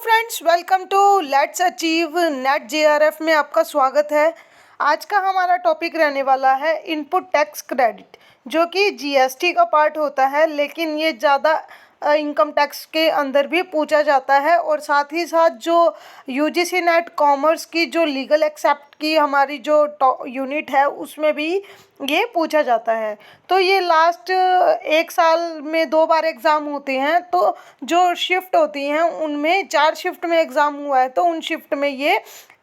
Friends, welcome to let's achieve net JRF में आपका स्वागत है। आज का हमारा टॉपिक रहने वाला है इनपुट टैक्स क्रेडिट, जो कि जीएसटी का पार्ट होता है, लेकिन ये ज़्यादा इनकम टैक्स के अंदर भी पूछा जाता है। और साथ ही साथ जो यूजीसी नेट कॉमर्स की जो लीगल एक्सेप्ट की हमारी जो यूनिट है, उसमें भी ये पूछा जाता है। तो ये लास्ट एक साल में 2 बार एग्ज़ाम होते हैं। तो जो शिफ्ट होती हैं उनमें 4 शिफ्ट में एग्ज़ाम हुआ है, तो उन शिफ्ट में ये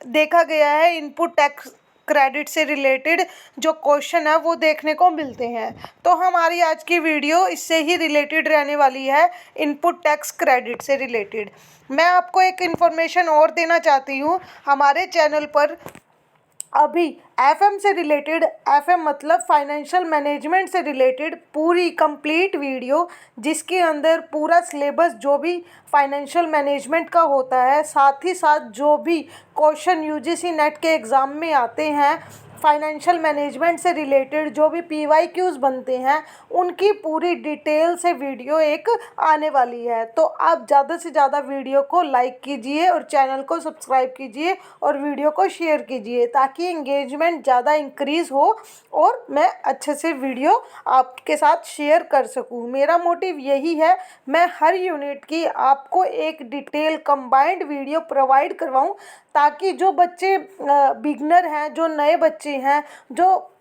देखा गया है इनपुट टैक्स क्रेडिट से रिलेटेड जो क्वेश्चन है वो देखने को मिलते हैं। तो हमारी आज की वीडियो इससे ही रिलेटेड रहने वाली है, इनपुट टैक्स क्रेडिट से रिलेटेड। मैं आपको एक इन्फॉर्मेशन और देना चाहती हूँ। हमारे चैनल पर अभी एफएम से रिलेटेड, एफएम मतलब फाइनेंशियल मैनेजमेंट से रिलेटेड पूरी कंप्लीट वीडियो, जिसके अंदर पूरा सिलेबस जो भी फाइनेंशियल मैनेजमेंट का होता है, साथ ही साथ जो भी क्वेश्चन यूजीसी नेट के एग्ज़ाम में आते हैं फाइनेंशियल मैनेजमेंट से रिलेटेड, जो भी पीवाईक्यूज बनते हैं, उनकी पूरी डिटेल से वीडियो एक आने वाली है। तो आप ज़्यादा से ज़्यादा वीडियो को लाइक कीजिए और चैनल को सब्सक्राइब कीजिए और वीडियो को शेयर कीजिए, ताकि एंगेजमेंट ज़्यादा इंक्रीज़ हो और मैं अच्छे से वीडियो आपके साथ शेयर कर सकूं। मेरा मोटिव यही है, मैं हर यूनिट की आपको एक डिटेल कंबाइंड वीडियो प्रोवाइड करवाऊं, ताकि जो बच्चे बिगनर हैं, जो नए बच्चे हैं, जो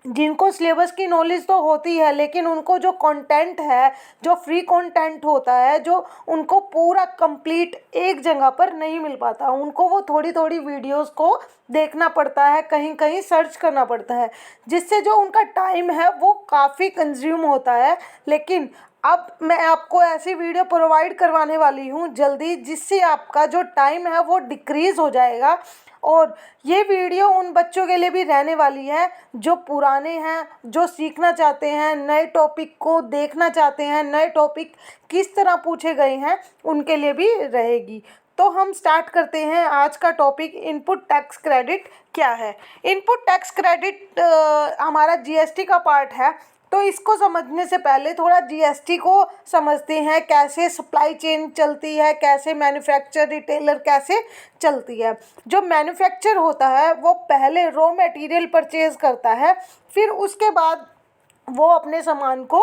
जिनको सिलेबस की नॉलेज तो होती है, लेकिन उनको जो कंटेंट है, जो फ्री कंटेंट होता है, जो उनको पूरा कंप्लीट एक जगह पर नहीं मिल पाता, उनको वो थोड़ी थोड़ी वीडियोस को देखना पड़ता है, कहीं कहीं सर्च करना पड़ता है, जिससे जो उनका टाइम है वो काफ़ी कंज्यूम होता है। लेकिन अब मैं आपको ऐसी वीडियो प्रोवाइड करवाने वाली हूँ जल्दी, जिससे आपका जो टाइम है वो डिक्रीज़ हो जाएगा। और ये वीडियो उन बच्चों के लिए भी रहने वाली है जो पुराने हैं, जो सीखना चाहते हैं, नए टॉपिक को देखना चाहते हैं, नए टॉपिक किस तरह पूछे गए हैं, उनके लिए भी रहेगी। तो हम स्टार्ट करते हैं आज का टॉपिक, इनपुट टैक्स क्रेडिट क्या है। इनपुट टैक्स क्रेडिट हमारा जीएसटी का पार्ट है। तो इसको समझने से पहले थोड़ा जीएसटी को समझते हैं, कैसे सप्लाई चेन चलती है, कैसे मैन्युफैक्चर रिटेलर कैसे चलती है। जो मैन्युफैक्चर होता है वो पहले रॉ मटेरियल परचेज करता है, फिर उसके बाद वो अपने सामान को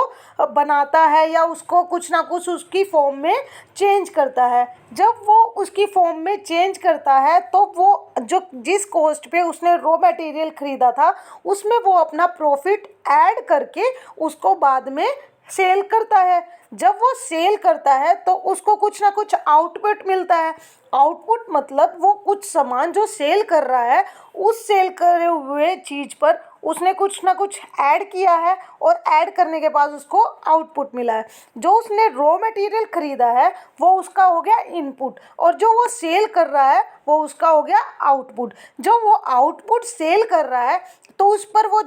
बनाता है या उसको कुछ ना कुछ उसकी फॉर्म में चेंज करता है। जब वो उसकी फॉर्म में चेंज करता है, तो वो जो जिस कॉस्ट पे उसने रॉ मटेरियल ख़रीदा था, उसमें वो अपना प्रॉफिट ऐड करके उसको बाद में सेल करता है। जब वो सेल करता है तो उसको कुछ ना कुछ आउटपुट मिलता है। आउटपुट मतलब वो कुछ सामान जो सेल कर रहा है, उस सेल करे हुए चीज़ पर उसने कुछ ना कुछ ऐड किया है, और ऐड करने के बाद उसको आउटपुट मिला है। जो उसने रॉ मटेरियल ख़रीदा है वो उसका हो गया इनपुट, और जो वो सेल कर रहा है वो उसका हो गया आउटपुट। जो वो आउटपुट सेल कर रहा है तो उस पर वो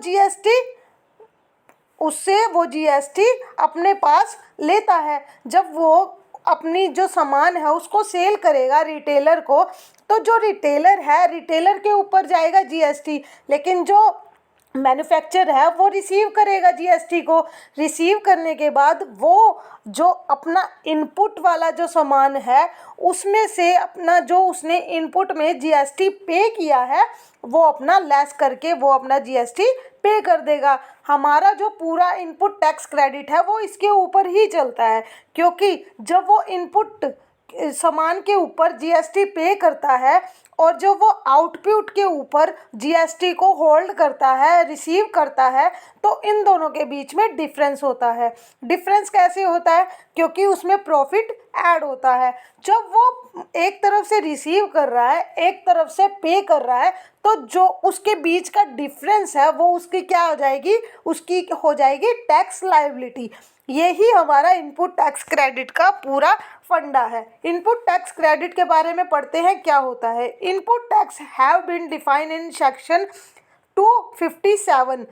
जीएसटी अपने पास लेता है। जब वो अपनी जो सामान है उसको सेल करेगा रिटेलर को, तो जो रिटेलर है, रिटेलर के ऊपर जाएगा जीएसटी, लेकिन जो मैन्युफैक्चर है वो रिसीव करेगा जीएसटी को। रिसीव करने के बाद वो जो अपना इनपुट वाला जो सामान है, उसमें से अपना जो उसने इनपुट में जीएसटी पे किया है, वो अपना लेस करके वो अपना जीएसटी पे कर देगा। हमारा जो पूरा इनपुट टैक्स क्रेडिट है वो इसके ऊपर ही चलता है, क्योंकि जब वो इनपुट सामान के ऊपर जीएसटी पे करता है और जो वो आउटपुट के ऊपर जीएसटी को होल्ड करता है, रिसीव करता है, तो इन दोनों के बीच में डिफरेंस होता है। डिफरेंस कैसे होता है? क्योंकि उसमें प्रॉफिट ऐड होता है। जब वो एक तरफ से रिसीव कर रहा है, एक तरफ से पे कर रहा है, तो जो उसके बीच का डिफरेंस है वो उसकी क्या हो जाएगी? उसकी हो जाएगी टैक्स लायबिलिटी। यही हमारा इनपुट टैक्स क्रेडिट का पूरा फंडा है। इनपुट टैक्स क्रेडिट के बारे में पढ़ते हैं क्या होता है। Input tax have been defined in section 257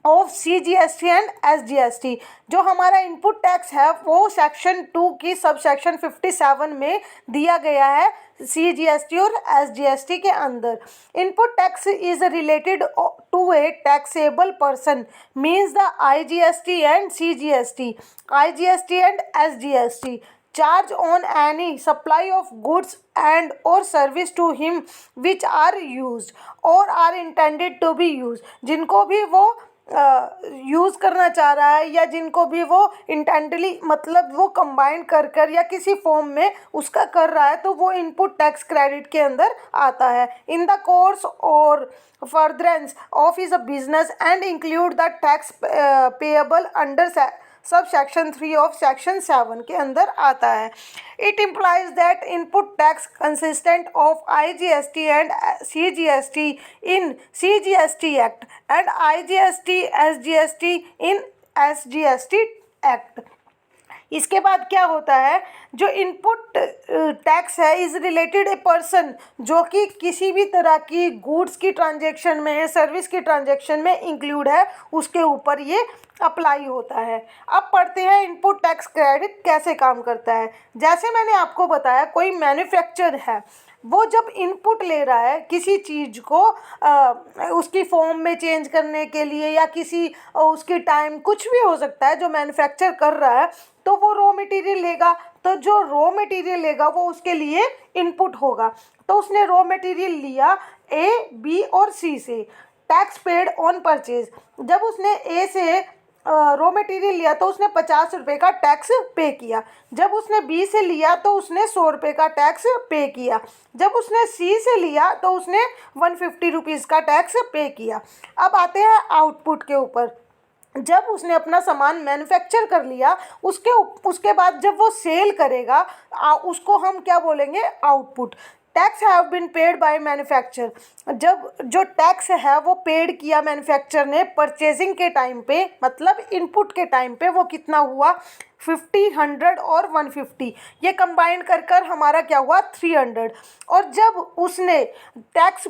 of CGST and SGST। जो हमारा इनपुट टैक्स है वो सेक्शन 2 की सब सेक्शन 57 में दिया गया है, CGST और SGST के अंदर। Input tax is related to a taxable person, means the IGST and CGST, IGST and SGST। charge on any supply of goods and or service to him which are used or are intended to be used। जिनको भी वो use करना चाह रहा है या जिनको भी वो इंटेंटली मतलब वो कंबाइन कर कर या किसी फॉर्म में उसका कर रहा है, तो वो इनपुट टैक्स क्रेडिट के अंदर आता है। इन द कोर्स और furtherance of is a business and include the tax payable under sub section 3 of section 7 के अंदर आता है। It implies that input tax consistent of IGST and CGST in CGST act and IGST SGST in SGST act. इसके बाद क्या होता है, जो इनपुट टैक्स है इज़ रिलेटेड ए पर्सन जो कि किसी भी तरह की गुड्स की ट्रांजैक्शन में, सर्विस की ट्रांजैक्शन में इंक्लूड है, उसके ऊपर ये अप्लाई होता है। अब पढ़ते हैं इनपुट टैक्स क्रेडिट कैसे काम करता है। जैसे मैंने आपको बताया, कोई मैन्युफैक्चर है, वो जब इनपुट ले रहा है किसी चीज़ को उसकी फॉर्म में चेंज करने के लिए या किसी उसकी टाइम कुछ भी हो सकता है जो मैन्युफैक्चर कर रहा है, तो वो रॉ मटेरियल लेगा। तो जो रॉ मटेरियल लेगा वो उसके लिए इनपुट होगा। तो उसने रॉ मटेरियल लिया A, B और C से। टैक्स पेड ऑन परचेज, जब उसने A से रॉ मटेरियल लिया तो उसने 50 रुपये का टैक्स पे किया। जब उसने B से लिया तो उसने 100 रुपये का टैक्स पे किया। जब उसने C से लिया तो उसने 150 रुपीज़ का टैक्स पे किया। अब आते हैं आउटपुट के ऊपर। जब उसने अपना सामान मैन्युफैक्चर कर लिया, उसके बाद जब वो सेल करेगा उसको हम क्या बोलेंगे, output. Tax have been paid by manufacture, जब जो टैक्स है वो पेड किया मैन्युफैक्चर ने परचेजिंग के टाइम पे, मतलब इनपुट के टाइम पे, वो कितना हुआ 50, 100 और 150, ये कंबाइन कर कर हमारा क्या हुआ 300। और जब उसने टैक्स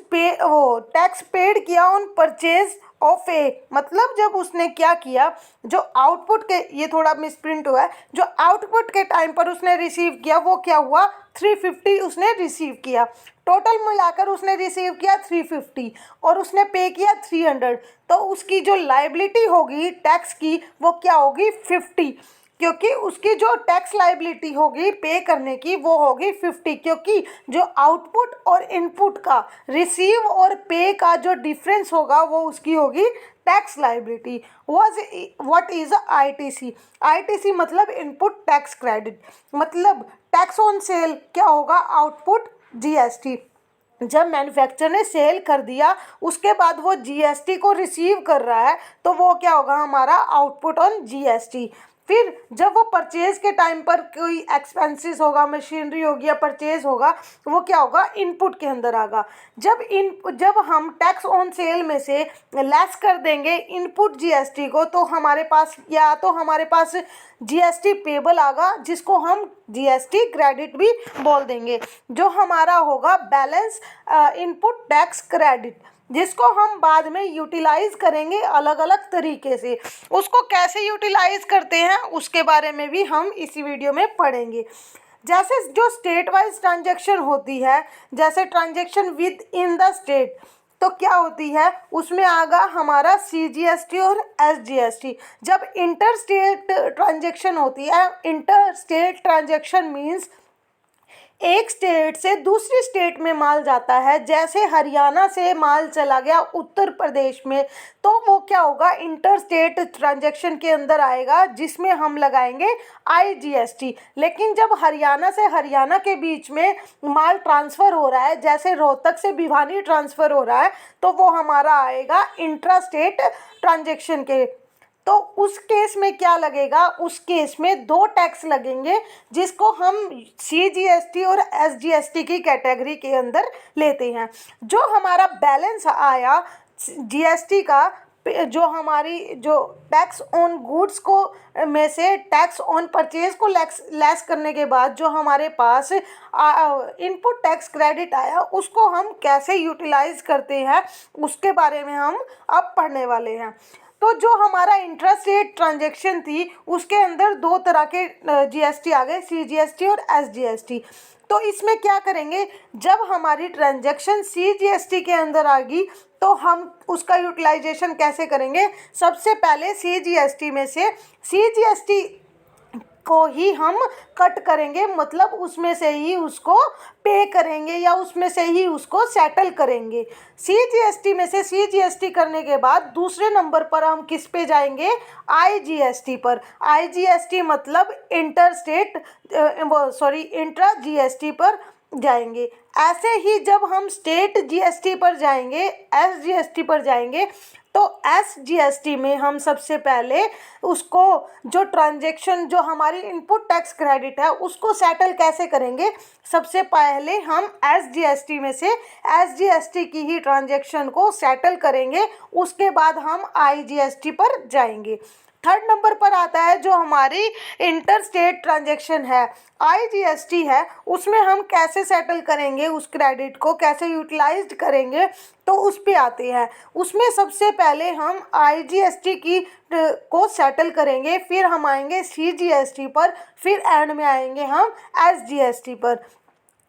पेड किया ऑन परचेज ऑफ ए, मतलब जब उसने क्या किया, जो आउटपुट के, ये थोड़ा मिसप्रिंट हुआ है, जो आउटपुट के टाइम पर उसने रिसीव किया वो क्या हुआ 350 उसने रिसीव किया। टोटल मिलाकर उसने रिसीव किया 350 और उसने पे किया 300। तो उसकी जो लायबिलिटी होगी टैक्स की वो क्या होगी 50, क्योंकि उसकी जो टैक्स लायबिलिटी होगी पे करने की वो होगी 50, क्योंकि जो आउटपुट और इनपुट का रिसीव और पे का जो डिफरेंस होगा वो उसकी होगी tax liability. What is ITC मतलब इनपुट टैक्स क्रेडिट, मतलब टैक्स ऑन सेल क्या होगा, आउटपुट GST। जब मैन्युफैक्चर ने सेल कर दिया उसके बाद वो GST को रिसीव कर रहा है तो वो क्या होगा हमारा आउटपुट ऑन GST। फिर जब वो परचेज के टाइम पर कोई एक्सपेंसेस होगा, मशीनरी होगी या परचेज होगा, वो क्या होगा इनपुट के अंदर आएगा। जब हम टैक्स ऑन सेल में से लेस कर देंगे इनपुट GST को, तो हमारे पास या तो हमारे पास GST पेबल आगा, जिसको हम GST क्रेडिट भी बोल देंगे, जो हमारा होगा बैलेंस इनपुट टैक्स क्रेडिट, जिसको हम बाद में यूटिलाइज करेंगे अलग अलग तरीके से। उसको कैसे यूटिलाइज करते हैं उसके बारे में भी हम इसी वीडियो में पढ़ेंगे। जैसे जो स्टेट वाइज ट्रांजैक्शन होती है, जैसे transaction with in the state, तो क्या होती है उसमें आगा हमारा CGST और SGST। जब इंटर स्टेट ट्रांजैक्शन होती है, इंटर स्टेट ट्रांजैक्शन मीन्स एक स्टेट से दूसरी स्टेट में माल जाता है, जैसे हरियाणा से माल चला गया उत्तर प्रदेश में, तो वो क्या होगा इंटर स्टेट ट्रांजैक्शन के अंदर आएगा, जिसमें हम लगाएंगे IGST। लेकिन जब हरियाणा से हरियाणा के बीच में माल ट्रांसफ़र हो रहा है, जैसे रोहतक से भिवानी ट्रांसफ़र हो रहा है, तो वो हमारा आएगा इंट्रा स्टेट ट्रांजैक्शन के। तो उस केस में क्या लगेगा, उस केस में 2 टैक्स लगेंगे, जिसको हम CGST और SGST की कैटेगरी के अंदर लेते हैं। जो हमारा बैलेंस आया GST का, जो हमारी जो टैक्स ऑन गुड्स को में से टैक्स ऑन परचेज को लेस करने के बाद जो हमारे पास इनपुट टैक्स क्रेडिट आया, उसको हम कैसे यूटिलाइज करते हैं उसके बारे में हम अब पढ़ने वाले हैं। तो जो हमारा इंट्रा स्टेट ट्रांजैक्शन थी उसके अंदर 2 तरह के GST आ गए, CGST और SGST। तो इसमें क्या करेंगे, जब हमारी ट्रांजैक्शन CGST के अंदर आ गई तो हम उसका यूटिलाइजेशन कैसे करेंगे। सबसे पहले CGST में से CGST को ही हम कट करेंगे, मतलब उसमें से ही उसको पे करेंगे या उसमें से ही उसको सेटल करेंगे। CGST में से CGST करने के बाद दूसरे नंबर पर हम किस पे जाएंगे? IGST पर। IGST मतलब इंट्रा GST पर जाएंगे। ऐसे ही जब हम स्टेट GST पर जाएंगे, SGST पर जाएंगे, तो SGST में हम सबसे पहले उसको जो ट्रांजैक्शन जो हमारी इनपुट टैक्स क्रेडिट है उसको सेटल कैसे करेंगे? सबसे पहले हम SGST में से SGST की ही ट्रांजैक्शन को सेटल करेंगे, उसके बाद हम IGST पर जाएंगे। थर्ड नंबर पर आता है जो हमारी इंटर स्टेट ट्रांजैक्शन है, IGST है, उसमें हम कैसे सेटल करेंगे, उस क्रेडिट को कैसे यूटिलाइज्ड करेंगे, तो उस पे आते हैं। उसमें सबसे पहले हम IGST की को सेटल करेंगे, फिर हम आएंगे CGST पर, फिर एंड में आएंगे हम SGST पर।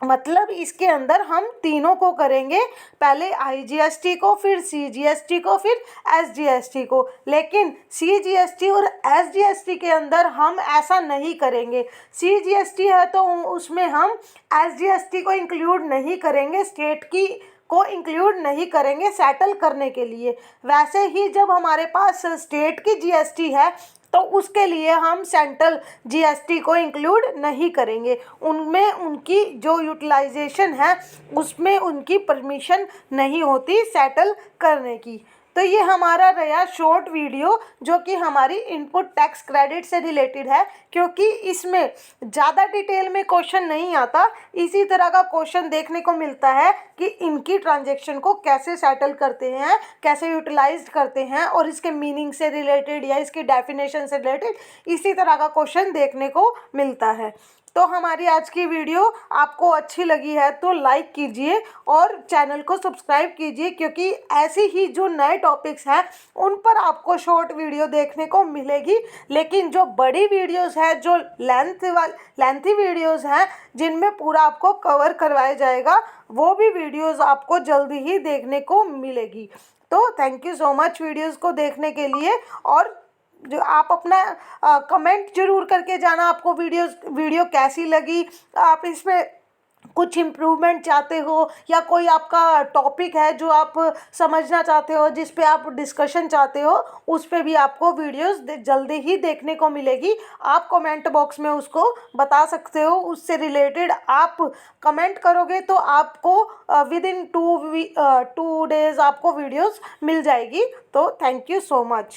मतलब इसके अंदर हम तीनों को करेंगे, पहले IGST को, फिर CGST को, फिर SGST को। लेकिन CGST और SGST के अंदर हम ऐसा नहीं करेंगे। CGST है तो उसमें हम SGST को इंक्लूड नहीं करेंगे, स्टेट की को इंक्लूड नहीं करेंगे सेटल करने के लिए। वैसे ही जब हमारे पास स्टेट की GST है तो उसके लिए हम सेंट्रल GST को इंक्लूड नहीं करेंगे, उनमें उनकी जो यूटिलाइजेशन है उसमें उनकी परमिशन नहीं होती सेटल करने की। तो ये हमारा रहा शॉर्ट वीडियो जो कि हमारी इनपुट टैक्स क्रेडिट से रिलेटेड है, क्योंकि इसमें ज़्यादा डिटेल में क्वेश्चन नहीं आता। इसी तरह का क्वेश्चन देखने को मिलता है कि इनकी ट्रांजैक्शन को कैसे सेटल करते हैं, कैसे यूटिलाइज करते हैं, और इसके मीनिंग से रिलेटेड या इसकी डेफिनेशन से रिलेटेड इसी तरह का क्वेश्चन देखने को मिलता है। तो हमारी आज की वीडियो आपको अच्छी लगी है तो लाइक कीजिए और चैनल को सब्सक्राइब कीजिए, क्योंकि ऐसे ही जो नए टॉपिक्स हैं उन पर आपको शॉर्ट वीडियो देखने को मिलेगी। लेकिन जो बड़ी वीडियोस है, जो लेंथी वीडियोस हैं जिनमें पूरा आपको कवर करवाया जाएगा, वो भी वीडियोस आपको जल्दी ही देखने को मिलेगी। तो thank you so much videos को देखने के लिए, और जो आप अपना कमेंट जरूर करके जाना आपको वीडियो कैसी लगी, आप इसमें कुछ इम्प्रूवमेंट चाहते हो या कोई आपका टॉपिक है जो आप समझना चाहते हो, जिस पे आप डिस्कशन चाहते हो, उस पे भी आपको वीडियोस जल्दी ही देखने को मिलेगी। आप कमेंट बॉक्स में उसको बता सकते हो, उससे रिलेटेड आप कमेंट करोगे तो आपको विद इन 2 डेज़ आपको वीडियोस मिल जाएगी। तो थैंक यू सो मच।